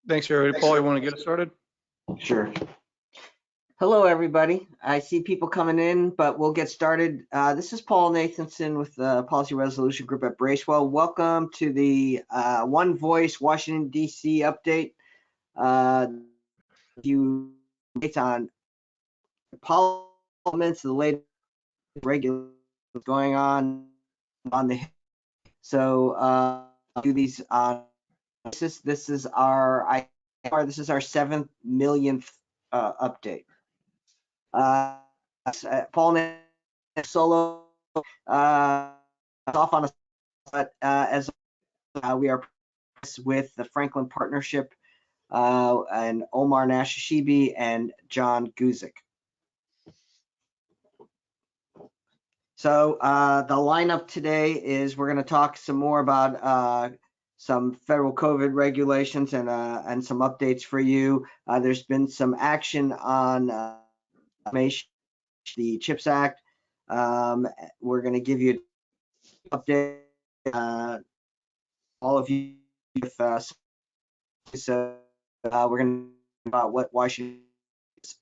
Thanks, everybody. Paul, you want to get us started? Sure. Hello, everybody. I see people coming in, but we'll get started. This is Paul Nathanson with the Policy Resolution Group at Bracewell. Welcome to the One Voice Washington, D.C. update. You based on parliaments, the latest regulations going on the so do these this is our 7th millionth update. Paul solo off on a but as we are with the Franklin Partnership and Omar Nashashibi and John Guzik. So the lineup today is we're going to talk some more about some federal COVID regulations and some updates for you. There's been some action on the CHIPS Act. We're going to give you an update, all of you. With so we're going to talk about what Washington is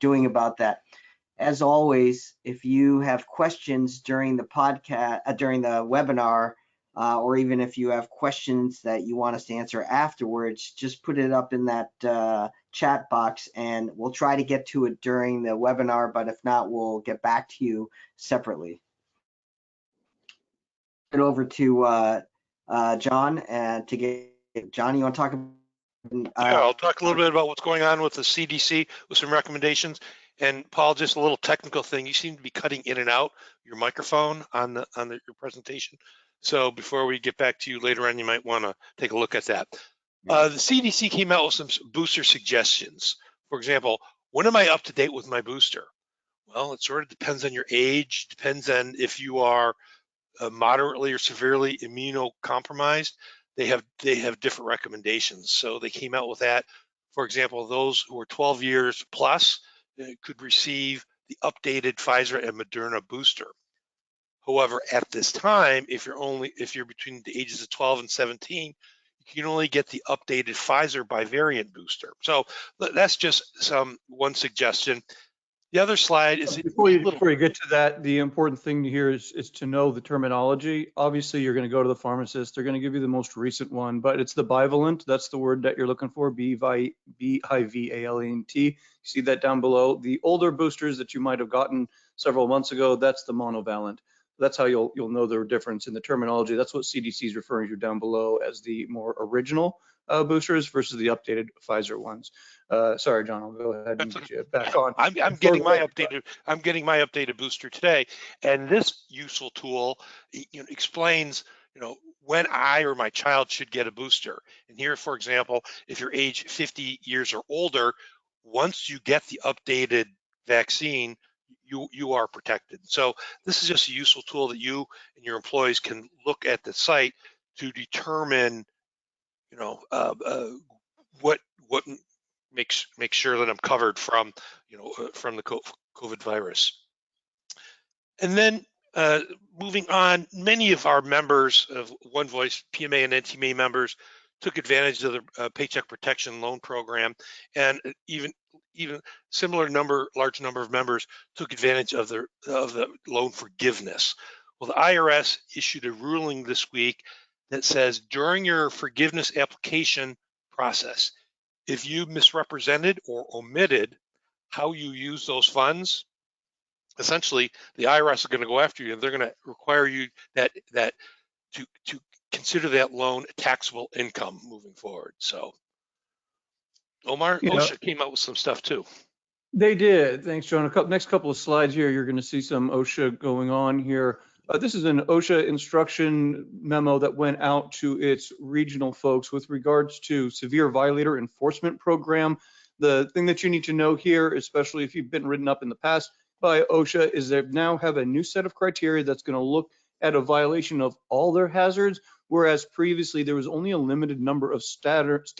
doing about that. As always, if you have questions during the podcast, during the webinar, or even if you have questions that you want us to answer afterwards, just put it up in that chat box and we'll try to get to it during the webinar, but if not, we'll get back to you separately. It over to John and to get John, you want to talk about yeah, I'll talk a little bit about what's going on with the CDC with some recommendations. And Paul, just a little technical thing. You seem to be cutting in and out your microphone on your presentation. So before we get back to you later on, you might want to take a look at that. The CDC came out with some booster suggestions. For example, when am I up to date with my booster? Well, it sort of depends on your age, depends on if you are moderately or severely immunocompromised. They have different recommendations. So they came out with that. For example, those who are 12 years plus could receive the updated Pfizer and Moderna booster. However, at this time, if you're between the ages of 12 and 17, you can only get the updated Pfizer bivalent booster. So that's just one suggestion. The other slide is before you get to that, the important thing here is to know the terminology. Obviously, you're going to go to the pharmacist. They're going to give you the most recent one, but it's the bivalent. That's the word that you're looking for, bivalent. You see that down below. The older boosters that you might have gotten several months ago, that's the monovalent. That's how you'll know the difference in the terminology. That's what CDC is referring to down below as the more original boosters versus the updated Pfizer ones. Sorry, John, I'll go ahead and get you back on. I'm getting my updated booster today, and this useful tool explains when I or my child should get a booster. And here, for example, if you're age 50 years or older, once you get the updated vaccine, you are protected. So this is just a useful tool that you and your employees can look at the site to determine what makes sure that I'm covered from from the COVID virus. And then moving on, many of our members of One Voice, PMA and NTMA members, took advantage of the Paycheck Protection Loan Program, and even large number of members took advantage of the loan forgiveness. Well, the IRS issued a ruling this week that says during your forgiveness application process, if you misrepresented or omitted how you use those funds, essentially the IRS is going to go after you, and they're going to require you to consider that loan taxable income moving forward. So, Omar, OSHA came out with some stuff too. They did. Thanks, John. Next couple of slides here, you're going to see some OSHA going on here. This is an OSHA instruction memo that went out to its regional folks with regards to severe violator enforcement program. The thing that you need to know here, especially if you've been written up in the past by OSHA, is they now have a new set of criteria that's going to look at a violation of all their hazards, whereas previously there was only a limited number of standards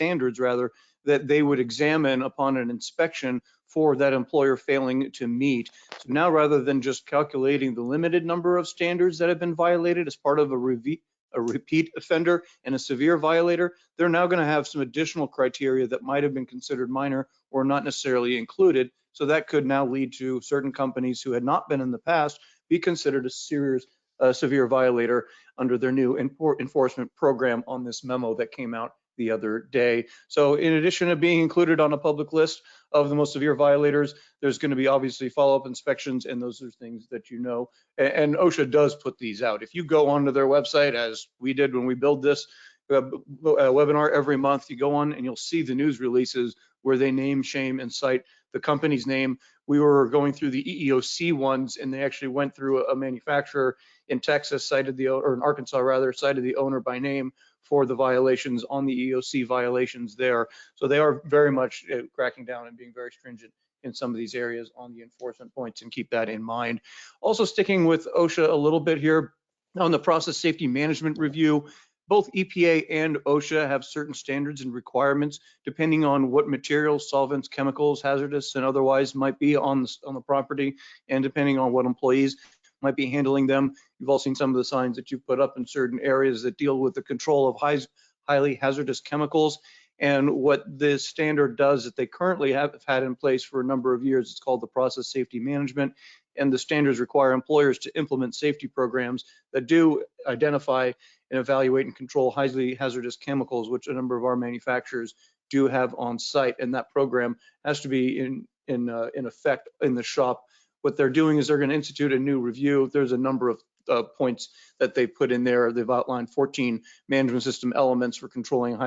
that they would examine upon an inspection for that employer failing to meet. So now, rather than just calculating the limited number of standards that have been violated as part of a a repeat offender and a severe violator, they're now going to have some additional criteria that might have been considered minor or not necessarily included. So that could now lead to certain companies who had not been in the past be considered a serious, severe violator under their new enforcement program on this memo that came out the other day. So in addition to being included on a public list of the most severe violators, there's going to be obviously follow-up inspections, and those are things that you know. And OSHA does put these out. If you go onto their website, as we did when we build this webinar every month, you go on and you'll see the news releases where they name, shame, and cite the company's name. We were going through the EEOC ones, and they actually went through a manufacturer in Texas, cited the, or in Arkansas rather, cited the owner by name for the violations on the EEOC violations there. So they are very much cracking down and being very stringent in some of these areas on the enforcement points, and keep that in mind. Also sticking with OSHA a little bit here on the process safety management review, both EPA and OSHA have certain standards and requirements depending on what materials, solvents, chemicals, hazardous and otherwise might be on the property, and depending on what employees might be handling them. You've all seen some of the signs that you've put up in certain areas that deal with the control of highly hazardous chemicals. And what this standard does that they currently have had in place for a number of years, it's called the process safety management. And the standards require employers to implement safety programs that do identify and evaluate and control highly hazardous chemicals, which a number of our manufacturers do have on site. And that program has to be in effect in the shop. What they're doing is they're going to institute a new review. There's a number of points that they put in there. They've outlined 14 management system elements for controlling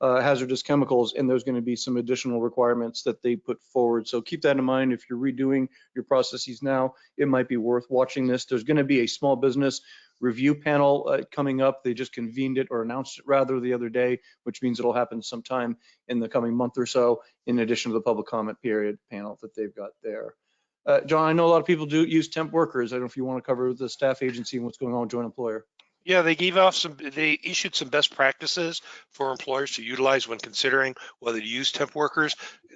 hazardous chemicals, and there's going to be some additional requirements that they put forward. So keep that in mind. If you're redoing your processes now, it might be worth watching this. There's going to be a small business review panel coming up. They just convened it, or announced it rather, the other day, which means it'll happen sometime in the coming month or so, in addition to the public comment period panel that they've got there. John, I know a lot of people do use temp workers. I don't know if you want to cover the staff agency and what's going on with joint employer. Yeah, they issued some best practices for employers to utilize when considering whether to use temp workers.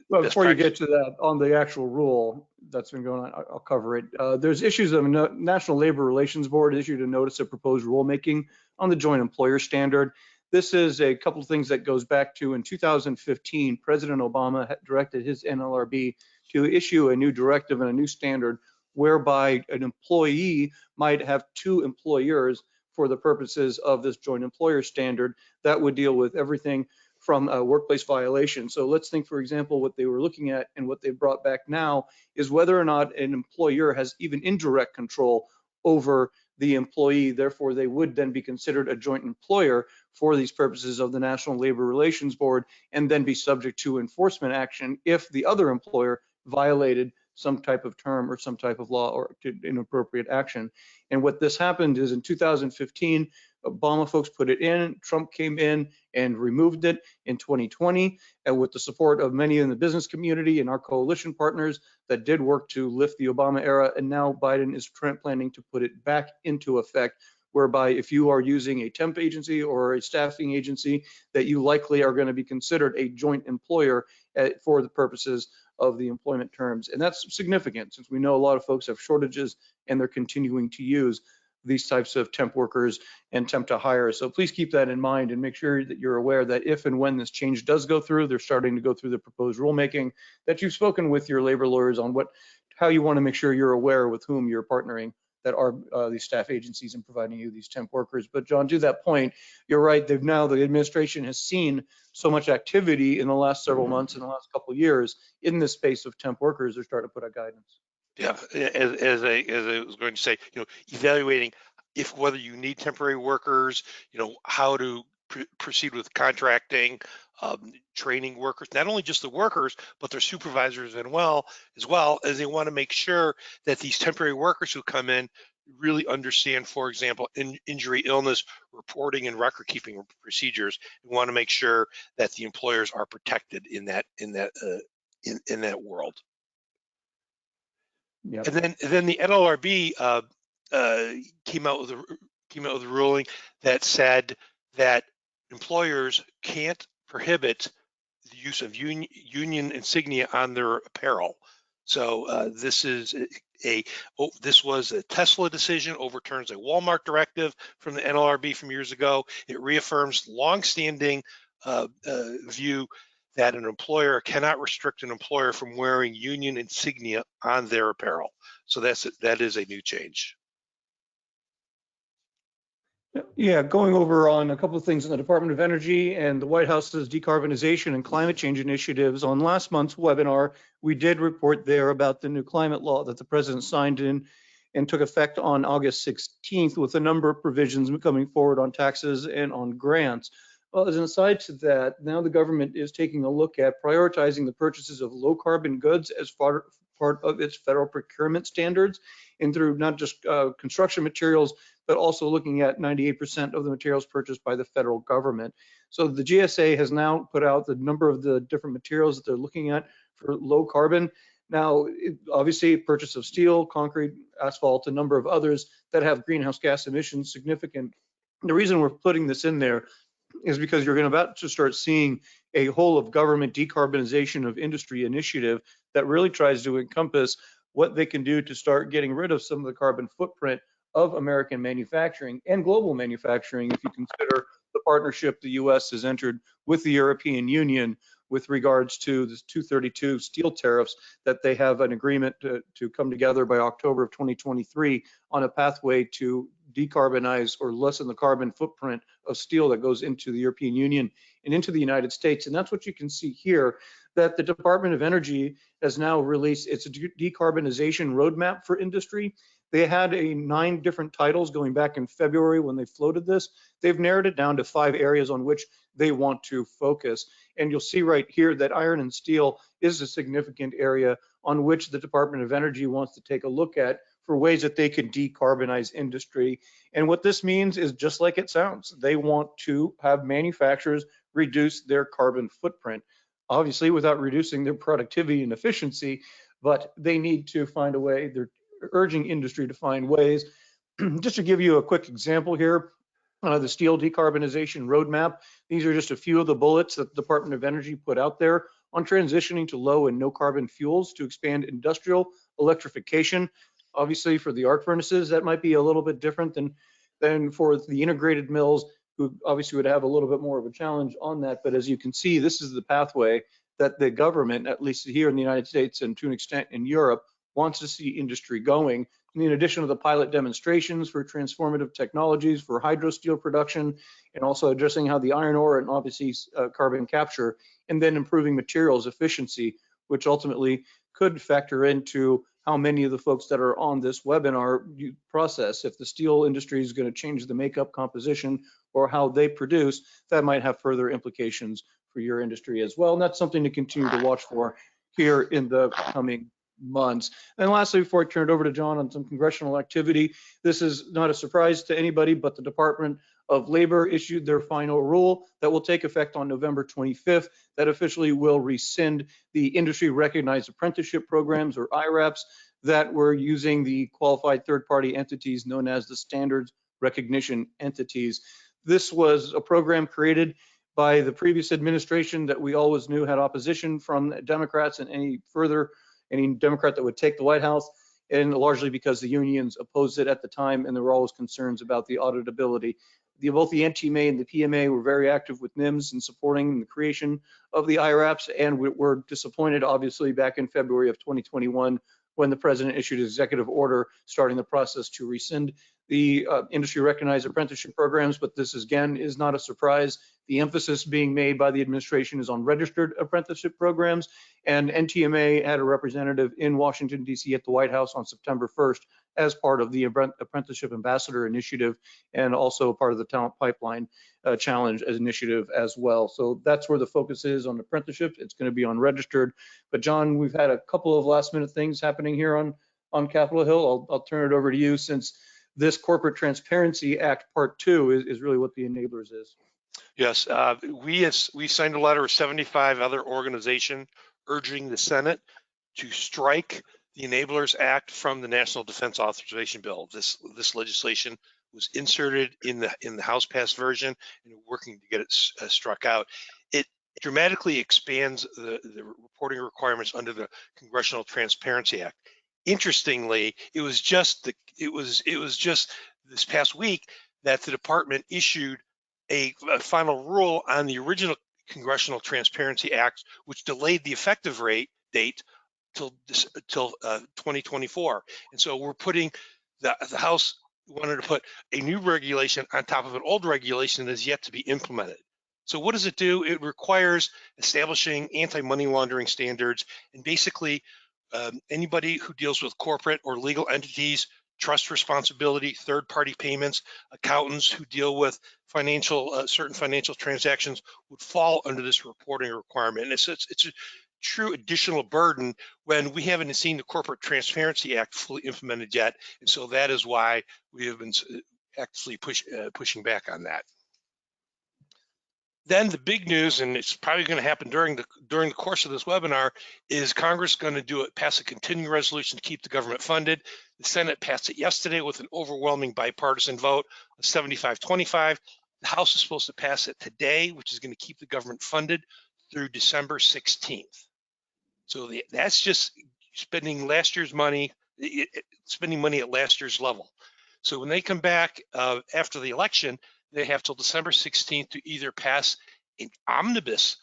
Well, before you get to that, on the actual rule that's been going on, I'll cover it. There's issues of National Labor Relations Board issued a notice of proposed rulemaking on the joint employer standard. This is a couple of things that goes back to in 2015, President Obama had directed his NLRB to issue a new directive and a new standard whereby an employee might have two employers for the purposes of this joint employer standard that would deal with everything from a workplace violation. So let's think, for example, what they were looking at and what they brought back now is whether or not an employer has even indirect control over the employee. Therefore, they would then be considered a joint employer for these purposes of the National Labor Relations Board, and then be subject to enforcement action if the other employer violated some type of term or some type of law or inappropriate action. And what this happened is in 2015, Obama folks put it in, Trump came in and removed it in 2020, and with the support of many in the business community and our coalition partners that did work to lift the Obama era, and now Biden is planning to put it back into effect, whereby if you are using a temp agency or a staffing agency, that you likely are going to be considered a joint employer for the purposes of the employment terms. And that's significant, since we know a lot of folks have shortages and they're continuing to use these types of temp workers and temp to hire. So please keep that in mind and make sure that you're aware that if and when this change does go through, they're starting to go through the proposed rulemaking, that you've spoken with your labor lawyers on how you want to make sure you're aware with whom you're partnering that are these staff agencies and providing you these temp workers. But John, to that point, you're right. The administration has seen so much activity in the last several months, in the last couple of years, in this space of temp workers. They're starting to put out guidance. Yeah, as I was going to say, evaluating whether you need temporary workers, how to proceed with contracting, training workers, not only just the workers, but their supervisors as well as they want to make sure that these temporary workers who come in really understand, for example, injury, illness reporting and record keeping procedures. We want to make sure that the employers are protected in that world. Yep. And then the NLRB came out with a ruling that said that employers can't prohibit the use of union insignia on their apparel. So this is this was a Tesla decision, overturns a Walmart directive from the NLRB from years ago. It reaffirms longstanding view that an employer cannot restrict an employer from wearing union insignia on their apparel. So that is a new change. Yeah, going over on a couple of things in the Department of Energy and the White House's decarbonization and climate change initiatives. On last month's webinar, we did report there about the new climate law that the president signed in and took effect on August 16th, with a number of provisions coming forward on taxes and on grants. Well, as an aside to that, now the government is taking a look at prioritizing the purchases of low carbon goods as part of its federal procurement standards, and through not just construction materials, but also looking at 98% of the materials purchased by the federal government. So the GSA has now put out the number of the different materials that they're looking at for low carbon. Now, obviously, purchase of steel, concrete, asphalt, a number of others that have greenhouse gas emissions significant. The reason we're putting this in there is because you're about to start seeing a whole of government decarbonization of industry initiative that really tries to encompass what they can do to start getting rid of some of the carbon footprint of American manufacturing and global manufacturing, if you consider the partnership the U.S. has entered with the European Union with regards to the 232 steel tariffs, that they have an agreement to come together by October of 2023 on a pathway to decarbonize or lessen the carbon footprint of steel that goes into the European Union and into the United States. And that's what you can see here, that the Department of Energy has now released its decarbonization roadmap for industry. They had 9 different titles going back in February when they floated this. They've narrowed it down to 5 areas on which they want to focus. And you'll see right here that iron and steel is a significant area on which the Department of Energy wants to take a look at for ways that they can decarbonize industry. And what this means is just like it sounds. They want to have manufacturers reduce their carbon footprint, obviously without reducing their productivity and efficiency, but they need to find a way. They're urging industry to find ways. Just to give you a quick example here, the steel decarbonization roadmap, these are just a few of the bullets that the Department of Energy put out there on transitioning to low and no carbon fuels to expand industrial electrification. Obviously, for the arc furnaces, that might be a little bit different than for the integrated mills, who obviously would have a little bit more of a challenge on that. But as you can see, this is the pathway that the government, at least here in the United States and to an extent in Europe, wants to see industry going. And in addition to the pilot demonstrations for transformative technologies for hydro steel production, and also addressing how the iron ore and obviously carbon capture, and then improving materials efficiency, which ultimately could factor into how many of the folks that are on this webinar process. If the steel industry is going to change the makeup composition or how they produce, that might have further implications for your industry as well. And that's something to continue to watch for here in the coming months. And lastly, before I turn it over to John on some congressional activity, this is not a surprise to anybody, but the Department of Labor issued their final rule that will take effect on November 25th that officially will rescind the industry recognized apprenticeship programs, or IRAPs, that were using the qualified third-party entities known as the standards recognition entities. This was a program created by the previous administration that we always knew had opposition from Democrats and any Democrat that would take the White House, and largely because the unions opposed it at the time, and there were always concerns about the auditability. Both the NTMA and the PMA were very active with NIMS in supporting the creation of the IRAPs, and were disappointed, obviously, back in February of 2021 when the president issued an executive order starting the process to rescind the industry recognized apprenticeship programs. But this, again, is not a surprise. The emphasis being made by the administration is on registered apprenticeship programs, and NTMA had a representative in Washington, D.C. at the White House on September 1st as part of the Apprenticeship Ambassador Initiative, and also part of the Talent Pipeline Challenge initiative as well. So that's where the focus is on apprenticeships. It's going to be on registered. But John, we've had a couple of last minute things happening here on Capitol Hill. I'll turn it over to you, since this Corporate Transparency Act Part 2 is really what the enablers is. Yes, we signed a letter with 75 other organizations urging the Senate to strike the Enablers Act from the National Defense Authorization Bill. This legislation was inserted in the House passed version, and we're working to get it struck out. It dramatically expands the reporting requirements under the Congressional Transparency Act. Interestingly, it was just this past week that the department issued a final rule on the original Congressional Transparency Act, which delayed the effective date till 2024. And so we're putting the House wanted to put a new regulation on top of an old regulation that is yet to be implemented. So what does it do? It requires establishing anti-money laundering standards, and basically anybody who deals with corporate or legal entities, trust responsibility, third-party payments, accountants who deal with certain financial transactions would fall under this reporting requirement. And it's a true additional burden when we haven't seen the Corporate Transparency Act fully implemented yet. And so that is why we have been actively pushing back on that. Then the big news, and it's probably going to happen during the course of this webinar, is Congress going to pass a continuing resolution to keep the government funded. The Senate passed it yesterday with an overwhelming bipartisan vote of 75-25. The House is supposed to pass it today, which is going to keep the government funded through December 16th. So that's just spending last year's money, spending money at last year's level. So when they come back after the election, they have till December 16th to either pass an omnibus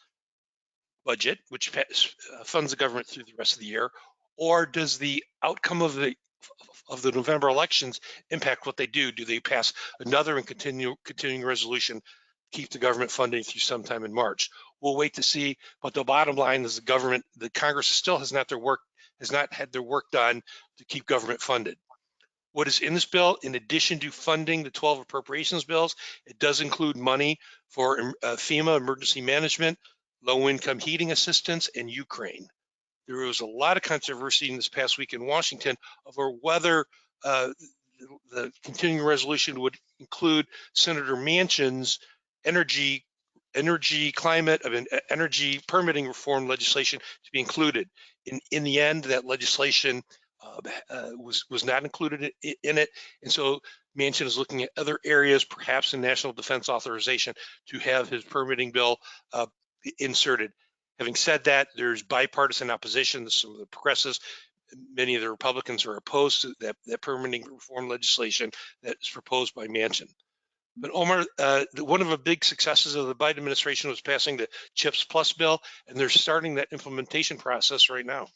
budget, which funds the government through the rest of the year, or does the outcome of the November elections impact what they do? Do they pass another and continuing resolution to keep the government funding through sometime in March? We'll wait to see. But the bottom line is the Congress still has not had their work done to keep government funded. What is in this bill, in addition to funding the 12 appropriations bills, it does include money for FEMA emergency management, low-income heating assistance, and Ukraine. There was a lot of controversy in this past week in Washington over whether the continuing resolution would include Senator Manchin's energy permitting reform legislation to be included. In the end, that legislation was not included in it, and so Manchin is looking at other areas, perhaps in national defense authorization, to have his permitting bill inserted. Having said that, there's bipartisan opposition. Some of the progressives, many of the Republicans are opposed to that permitting reform legislation that's proposed by Manchin. But Omar, one of the big successes of the Biden administration was passing the CHIPS Plus bill, and they're starting that implementation process right now.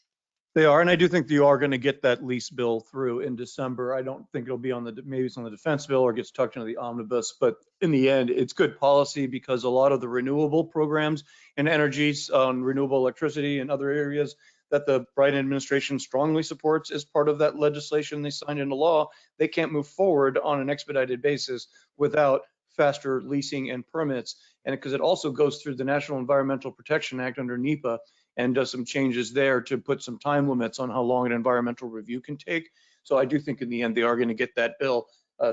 They are, and I do think you are going to get that lease bill through in December. I don't think it'll be maybe it's on the defense bill or gets tucked into the omnibus, but in the end, it's good policy because a lot of the renewable programs and energies on renewable electricity and other areas that the Biden administration strongly supports as part of that legislation they signed into law, they can't move forward on an expedited basis without faster leasing and permits. And because it also goes through the National Environmental Protection Act under NEPA, and does some changes there to put some time limits on how long an environmental review can take. So I do think in the end, they are going to get that bill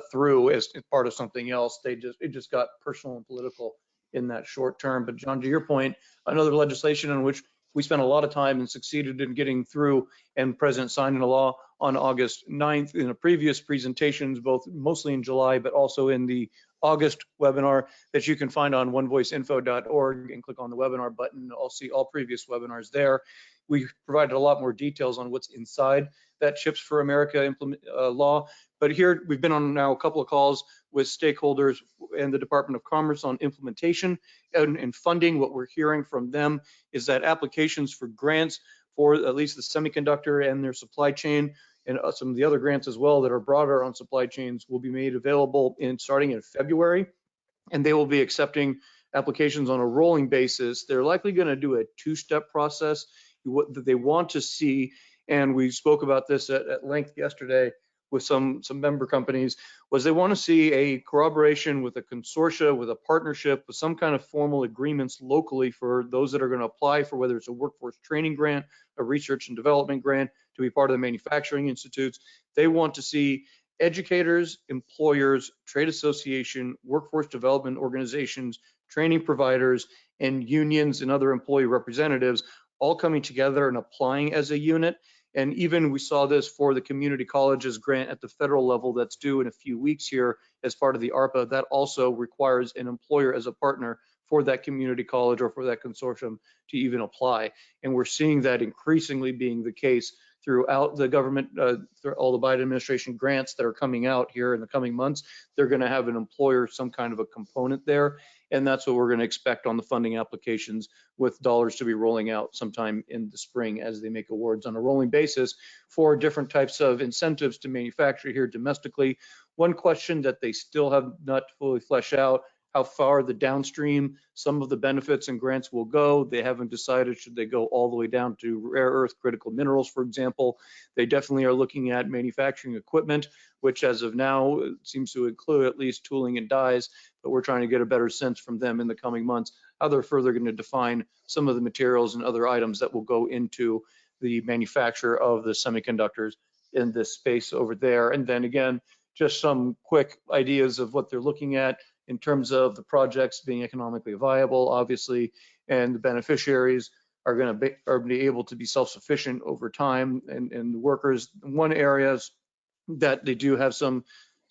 through as part of something else. It just got personal and political in that short term. But John, to your point, another legislation in which we spent a lot of time and succeeded in getting through, and President signed into law on August 9th in a previous presentations, both mostly in July, but also in the August webinar that you can find on onevoiceinfo.org and click on the webinar button. I'll see all previous webinars there. We provided a lot more details on what's inside that CHIPS for America law. But here we've been on now a couple of calls with stakeholders and the Department of Commerce on implementation and funding. What we're hearing from them is that applications for grants for at least the semiconductor and their supply chain and some of the other grants as well that are broader on supply chains will be made available starting in February, and they will be accepting applications on a rolling basis. They're likely going to do a two-step process. What they want to see, and we spoke about this at length yesterday with some member companies, was they want to see a corroboration with a consortia, with a partnership, with some kind of formal agreements locally for those that are going to apply for whether it's a workforce training grant, a research and development grant, to be part of the manufacturing institutes. They want to see educators, employers, trade association, workforce development organizations, training providers, and unions and other employee representatives all coming together and applying as a unit. And even we saw this for the community colleges grant at the federal level that's due in a few weeks here as part of the ARPA. That also requires an employer as a partner for that community college or for that consortium to even apply. And we're seeing that increasingly being the case throughout the government, through all the Biden administration grants that are coming out here in the coming months. They're going to have an employer, some kind of a component there. And that's what we're going to expect on the funding applications, with dollars to be rolling out sometime in the spring as they make awards on a rolling basis for different types of incentives to manufacture here domestically. One question that they still have not fully fleshed out, how far the downstream, some of the benefits and grants will go. They haven't decided should they go all the way down to rare earth critical minerals, for example. They definitely are looking at manufacturing equipment, which as of now seems to include at least tooling and dies, but we're trying to get a better sense from them in the coming months how they're further going to define some of the materials and other items that will go into the manufacture of the semiconductors in this space over there. And then again, just some quick ideas of what they're looking at in terms of the projects being economically viable, obviously, and the beneficiaries are going to be able to be self-sufficient over time, and the workers. One area that they do have some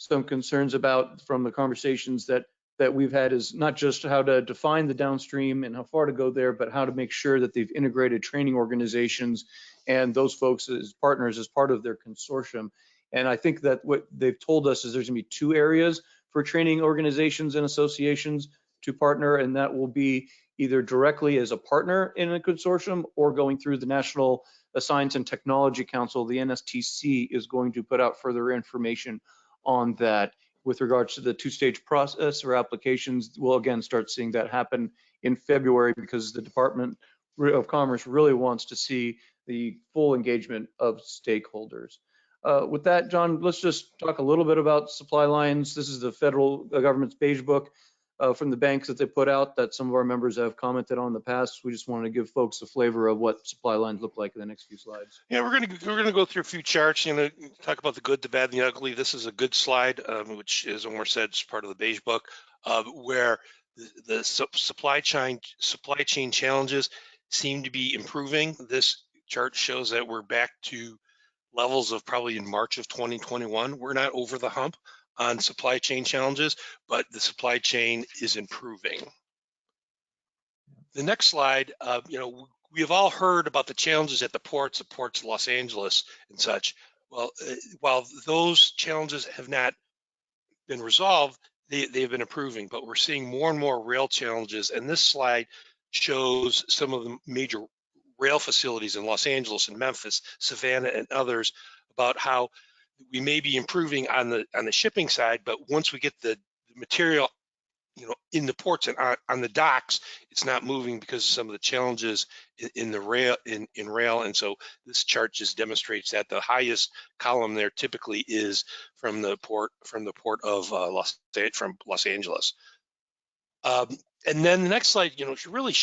concerns about from the conversations that we've had is not just how to define the downstream and how far to go there, but how to make sure that they've integrated training organizations and those folks as partners as part of their consortium. And I think that what they've told us is there's going to be 2 areas for training organizations and associations to partner, and that will be either directly as a partner in a consortium or going through the National Science and Technology Council. The NSTC is going to put out further information on that. With regards to the 2-stage process or applications, we'll again start seeing that happen in February, because the Department of Commerce really wants to see the full engagement of stakeholders. With that, John, let's just talk a little bit about supply lines. This is the federal government's beige book from the banks that they put out that some of our members have commented on in the past. We just wanted to give folks a flavor of what supply lines look like in the next few slides. Yeah, we're gonna go through a few charts. Talk about the good, the bad, and the ugly. This is a good slide, which, as Omar said, is part of the beige book, where the supply chain challenges seem to be improving. This chart shows that we're back to levels of probably in March of 2021. We're not over the hump on supply chain challenges, but the supply chain is improving. The next slide, we have all heard about the challenges at the ports of Los Angeles and such. Well, while those challenges have not been resolved, they've been improving, but we're seeing more and more rail challenges. And this slide shows some of the major rail facilities in Los Angeles and Memphis, Savannah, and others, about how we may be improving on the shipping side, but once we get the material, in the ports and on the docks, it's not moving because of some of the challenges in the rail in rail. And so this chart just demonstrates that the highest column there typically is from the port of Los Angeles. And then the next slide, really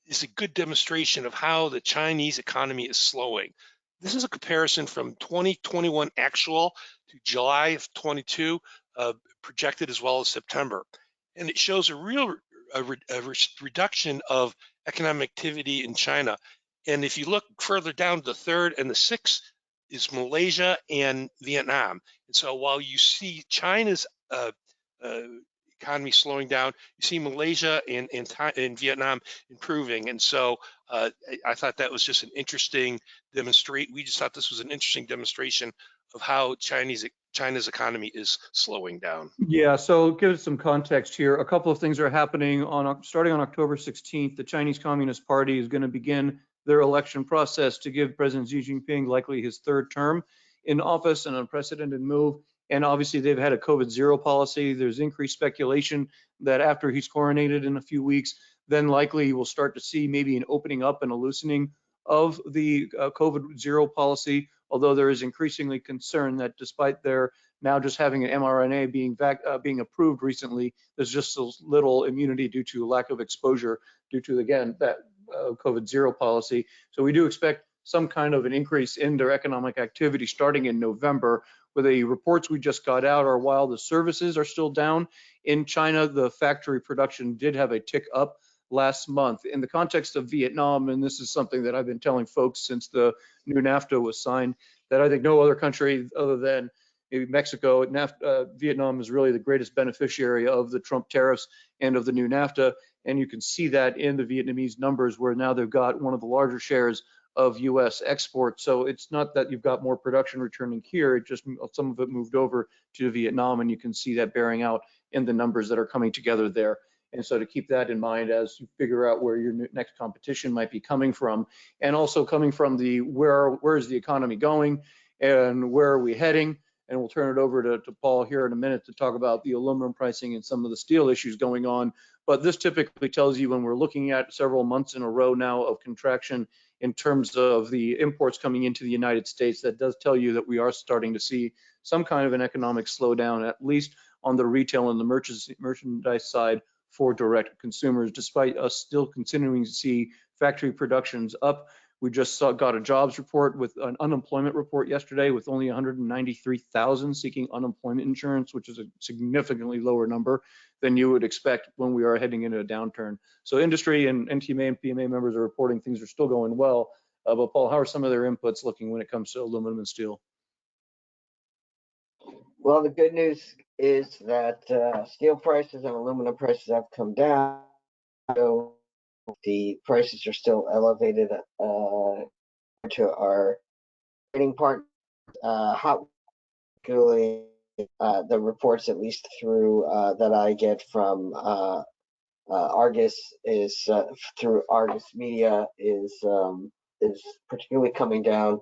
is a good demonstration of how the Chinese economy is slowing. This is a comparison from 2021 actual to July of 22 projected, as well as September. And it shows a real reduction of economic activity in China. And if you look further down, the 3rd and the 6th is Malaysia and Vietnam. And so while you see China's economy slowing down, you see Malaysia and Vietnam improving. And so I thought that was just an interesting demonstration. We just thought this was an interesting demonstration of how China's economy is slowing down. Yeah, so give us some context here. A couple of things are happening starting on October 16th. The Chinese Communist Party is going to begin their election process to give President Xi Jinping likely his 3rd term in office, an unprecedented move. And obviously they've had a COVID-0 policy. There's increased speculation that after he's coronated in a few weeks, then likely we'll start to see maybe an opening up and a loosening of the COVID-0 policy, although there is increasingly concern that despite their now just having an mRNA being approved recently, there's just so little immunity due to lack of exposure due to, again, that COVID-0 policy. So we do expect some kind of an increase in their economic activity starting in November. With the reports we just got out are while the services are still down in China, the factory production did have a tick up last month. In the context of Vietnam, and this is something that I've been telling folks since the new NAFTA was signed, that I think no other country other than maybe Mexico, Vietnam is really the greatest beneficiary of the Trump tariffs and of the new NAFTA. And you can see that in the Vietnamese numbers, where now they've got one of the larger shares of US exports. So it's not that you've got more production returning here, it just some of it moved over to Vietnam, and you can see that bearing out in the numbers that are coming together there. And so to keep that in mind as you figure out where your next competition might be coming from, and also coming from the where is the economy going and where are we heading. And we'll turn it over to Paul here in a minute to talk about the aluminum pricing and some of the steel issues going on. But this typically tells you when we're looking at several months in a row now of contraction in terms of the imports coming into the United States, that does tell you that we are starting to see some kind of an economic slowdown, at least on the retail and the merchandise side for direct consumers, despite us still continuing to see factory productions up. We just got a jobs report with an unemployment report yesterday with only 193,000 seeking unemployment insurance, which is a significantly lower number than you would expect when we are heading into a downturn. So industry and NTMA and PMA members are reporting things are still going well. But Paul, how are some of their inputs looking when it comes to aluminum and steel? Well, the good news is that steel prices and aluminum prices have come down. So the prices are still elevated to our trading partners. Hot, particularly the reports, at least through that I get from Argus, is through Argus Media, is particularly coming down.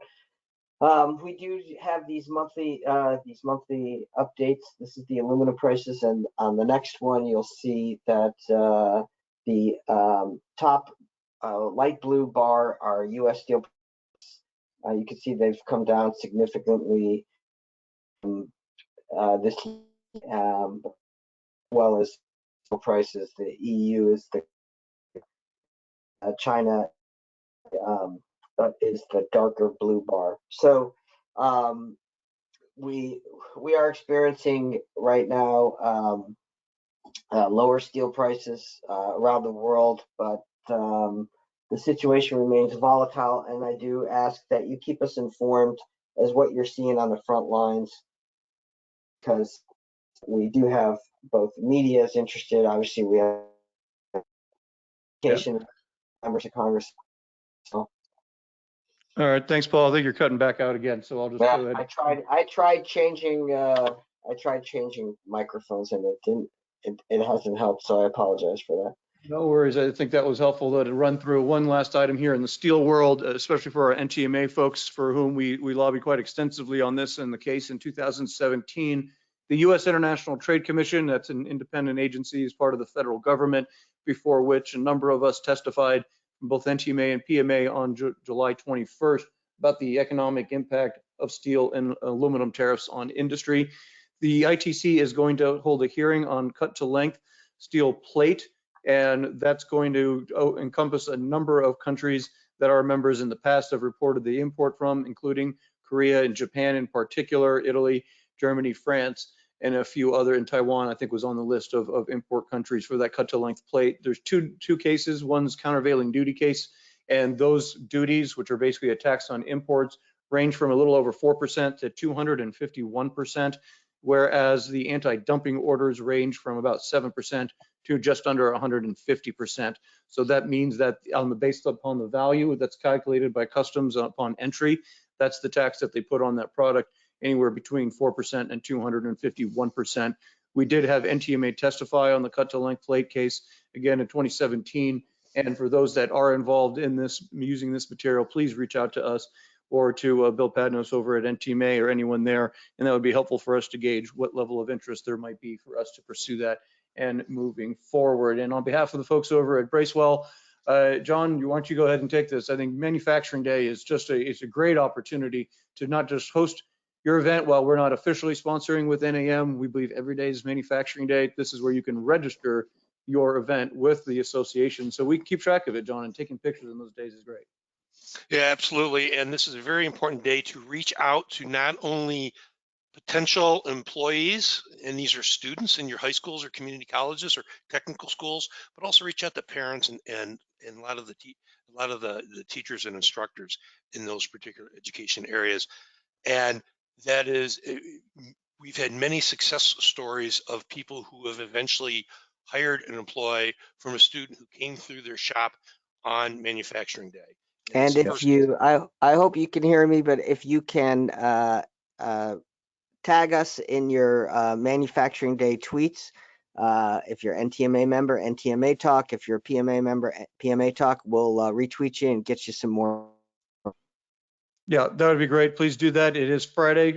We do have these monthly updates. This is the aluminum prices, and on the next one, you'll see that the top light blue bar are U.S. steel prices. You can see they've come down significantly this well as steel prices. The EU is the China is the darker blue bar. So we are experiencing right now lower steel prices around the world, but the situation remains volatile, and I do ask that you keep us informed as what you're seeing on the front lines, because we do have both media is interested. Obviously, we have members of Congress. So, all right, thanks, Paul. I think you're cutting back out again, so I'll just go ahead. I tried changing microphones, and it hasn't helped, so I apologize for that. No worries. I think that was helpful to run through one last item here in the steel world, especially for our NTMA folks for whom we lobby quite extensively on this in the case in 2017. The U.S. International Trade Commission, that's an independent agency as part of the federal government, before which a number of us testified from both NTMA and PMA on July 21st about the economic impact of steel and aluminum tariffs on industry. The ITC is going to hold a hearing on cut to length steel plate, and that's going to encompass a number of countries that our members in the past have reported the import from, including Korea and Japan in particular, Italy, Germany, France, and a few other, in Taiwan, I think was on the list of import countries for that cut to length plate. There's two cases. One's countervailing duty case, and those duties, which are basically a tax on imports, range from a little over 4% to 251%, whereas the anti-dumping orders range from about 7% to just under 150%. So that means that based upon the value that's calculated by customs upon entry, that's the tax that they put on that product, anywhere between 4% and 251%. We did have NTMA testify on the cut to length plate case again in 2017. And for those that are involved in this, using this material, please reach out to us or to Bill Padnos over at NTMA or anyone there. And that would be helpful for us to gauge what level of interest there might be for us to pursue that and moving forward. And on behalf of the folks over at Bracewell, John, why don't you go ahead and take this? I think Manufacturing Day is just it's a great opportunity to not just host your event. While we're not officially sponsoring with NAM, we believe every day is Manufacturing Day. This is where you can register your event with the association, so we can keep track of it, John, and taking pictures in those days is great. Yeah, absolutely. And this is a very important day to reach out to not only potential employees, and these are students in your high schools or community colleges or technical schools, but also reach out to parents and a lot of the teachers and instructors in those particular education areas. And that is, we've had many success stories of people who have eventually hired an employee from a student who came through their shop on Manufacturing Day. And It's if first- you, I hope you can hear me, but if you can tag us in your manufacturing day tweets, if you're NTMA member, NTMA talk. If you're a PMA member, PMA talk, we'll retweet you and get you some more. Yeah, that would be great. Please do that. It is Friday,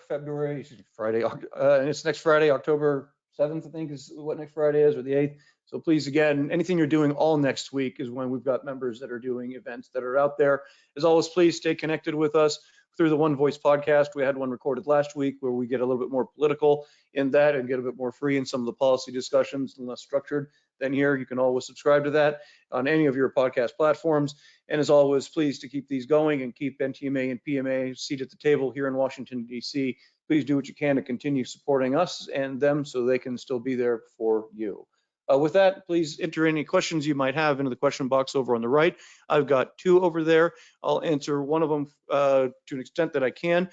February, excuse me, Friday, and it's next Friday, October 7th, I think is what next Friday is, or the 8th. So please, again, anything you're doing all next week is when we've got members that are doing events that are out there. As always, please stay connected with us through the One Voice podcast. We had one recorded last week where we get a little bit more political in that and get a bit more free in some of the policy discussions and less structured than here. You can always subscribe to that on any of your podcast platforms. And as always, please to keep these going and keep NTMA and PMA seated at the table here in Washington, D.C. Please do what you can to continue supporting us and them so they can still be there for you. With that, please enter any questions you might have into the question box over on the right. I've got two over there. I'll answer one of them to an extent that I can.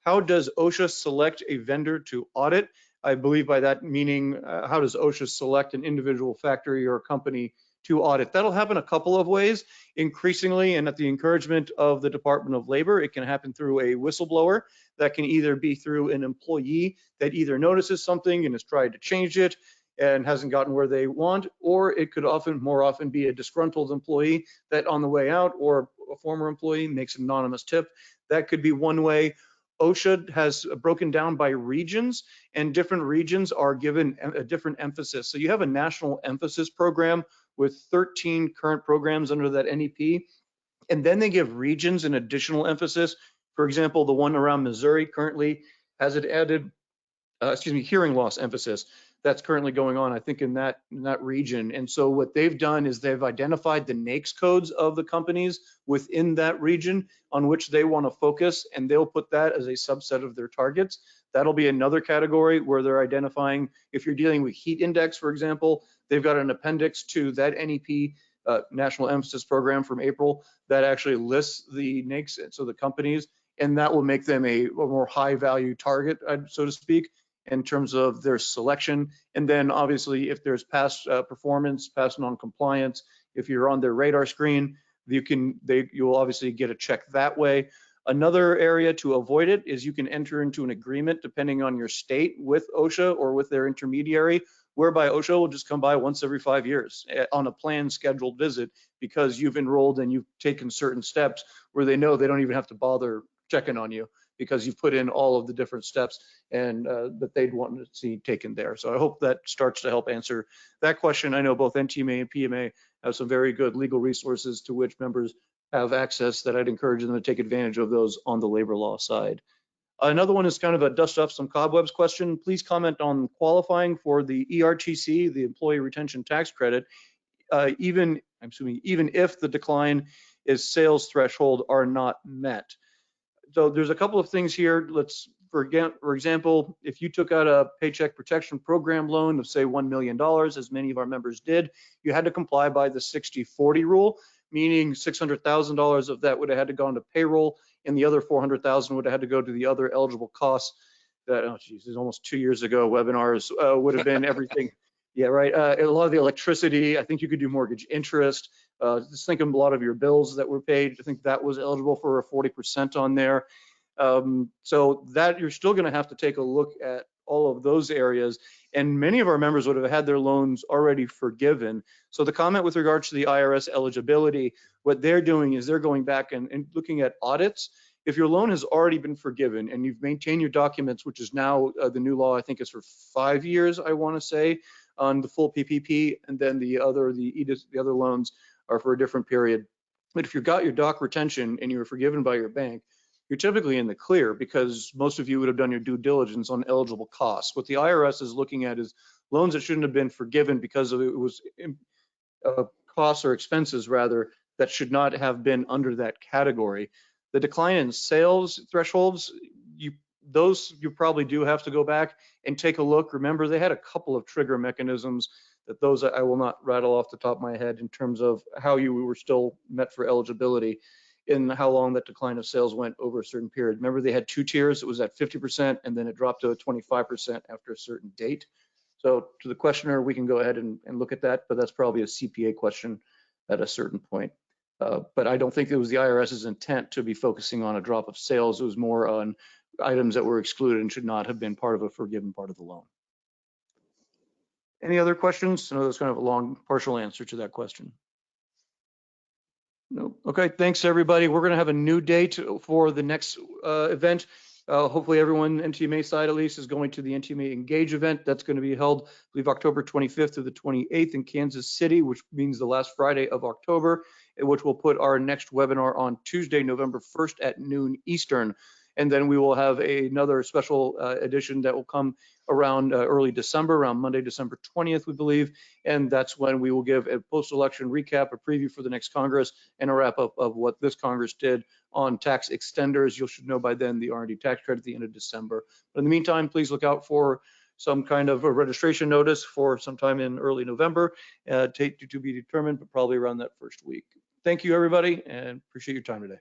How does OSHA select a vendor to audit? I believe by that meaning, how does OSHA select an individual factory or company to audit? That'll happen a couple of ways. Increasingly, and at the encouragement of the Department of Labor, it can happen through a whistleblower. That can either be through an employee that either notices something and has tried to change it and hasn't gotten where they want, or it could more often be a disgruntled employee that on the way out, or a former employee makes an anonymous tip. That could be one way. OSHA has broken down by regions, and different regions are given a different emphasis. So you have a national emphasis program with 13 current programs under that NEP, and then they give regions an additional emphasis. For example, the one around Missouri currently has it added, hearing loss emphasis. That's currently going on, I think, in that region. And so what they've done is they've identified the NAICS codes of the companies within that region on which they want to focus, and they'll put that as a subset of their targets. That'll be another category where they're identifying, if you're dealing with heat index, for example, they've got an appendix to that NEP, National Emphasis Program from April, that actually lists the NAICS, so the companies, and that will make them a more high value target, so to speak, in terms of their selection. And then obviously if there's past performance, past non-compliance, if you're on their radar screen, you'll obviously get a check that way. Another area to avoid it is you can enter into an agreement depending on your state with OSHA or with their intermediary, whereby OSHA will just come by once every 5 years on a planned scheduled visit because you've enrolled and you've taken certain steps where they know they don't even have to bother checking on you because you've put in all of the different steps and that they'd want to see taken there. So I hope that starts to help answer that question. I know both NTMA and PMA have some very good legal resources to which members have access that I'd encourage them to take advantage of those on the labor law side. Another one is kind of a dust off some cobwebs question. Please comment on qualifying for the ERTC, the Employee Retention Tax Credit, even if the decline is sales threshold are not met. So there's a couple of things here. For example, if you took out a Paycheck Protection Program loan of say $1 million, as many of our members did, you had to comply by the 60-40 rule, meaning $600,000 of that would have had to go into payroll and the other $400,000 would have had to go to the other eligible costs. That, oh geez, it's almost 2 years ago, webinars would have been everything. Yeah, right. A lot of the electricity, I think you could do mortgage interest. Just think of a lot of your bills that were paid. I think that was eligible for a 40% on there. So that you're still going to have to take a look at all of those areas. And many of our members would have had their loans already forgiven. So the comment with regards to the IRS eligibility, what they're doing is they're going back and looking at audits. If your loan has already been forgiven and you've maintained your documents, which is now the new law, I think is for 5 years, I want to say, on the full PPP, and then the other loans are for a different period. But if you've got your doc retention and you were forgiven by your bank, you're typically in the clear because most of you would have done your due diligence on eligible costs. What the IRS is looking at is loans that shouldn't have been forgiven because of it was costs or expenses rather that should not have been under that category. The decline in sales thresholds, you probably do have to go back and take a look. Remember, they had a couple of trigger mechanisms that those I will not rattle off the top of my head in terms of how you were still met for eligibility and how long that decline of sales went over a certain period. Remember, they had 2 tiers. It was at 50% and then it dropped to 25% after a certain date. So to the questioner, we can go ahead and look at that, but that's probably a CPA question at a certain point. But I don't think it was the IRS's intent to be focusing on a drop of sales. It was more on items that were excluded and should not have been part of a forgiven part of the loan. Any other questions? I know that's kind of a long partial answer to that question. No. Okay, thanks everybody. We're gonna have a new date for the next event. Hopefully everyone, NTMA side at least, is going to the NTMA Engage event. That's gonna be held, I believe, October 25th to the 28th in Kansas City, which means the last Friday of October, which will put our next webinar on Tuesday, November 1st at noon Eastern. And then we will have another special edition that will come around early December, around Monday, December 20th, we believe. And that's when we will give a post-election recap, a preview for the next Congress, and a wrap up of what this Congress did on tax extenders. You should know by then the R&D tax credit at the end of December. But in the meantime, please look out for some kind of a registration notice for sometime in early November, to be determined, but probably around that first week. Thank you, everybody, and appreciate your time today.